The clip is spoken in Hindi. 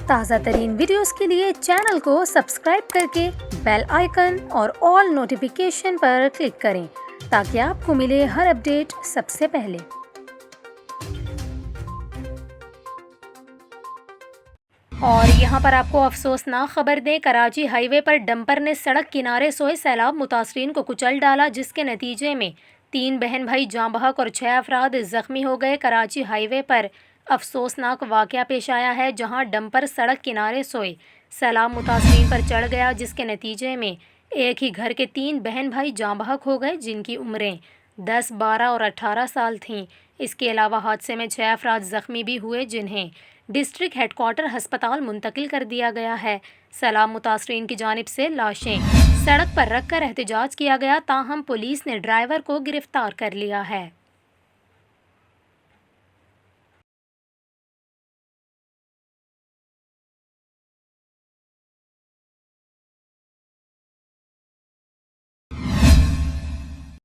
ताज़ा तरीन वीडियोस के लिए चैनल को सब्सक्राइब करके बेल आइकन और ऑल नोटिफिकेशन पर क्लिक करें ताकि आपको मिले हर अपडेट सबसे पहले। और यहाँ पर आपको अफसोसनाक खबर दें, कराची हाईवे पर डंपर ने सड़क किनारे सोए सैलाब मुतासरीन को कुचल डाला, जिसके नतीजे में 3 बहन भाई जाँ बहक और 6 अफराद ज़ख्मी हो गए। कराची हाईवे पर अफसोसनाक वाक़या पेश आया है, जहाँ डंपर सड़क किनारे सोए सैलाब मुतासरीन पर चढ़ गया, जिसके नतीजे में एक ही घर के 3 बहन भाई जाँ बहक हो गए, जिनकी उम्रें 10, 12 और 18 साल थीं। इसके अलावा हादसे में 6 अफराद ज़ख्मी भी हुए, जिन्हें डिस्ट्रिक्ट हेडक्वार्टर अस्पताल मुंतकिल कर दिया गया है। सैलाब मुतासरीन की जानिब से लाशें सड़क पर रख कर एहतजाज किया गया, ताहम पुलिस ने ड्राइवर को गिरफ्तार कर लिया है।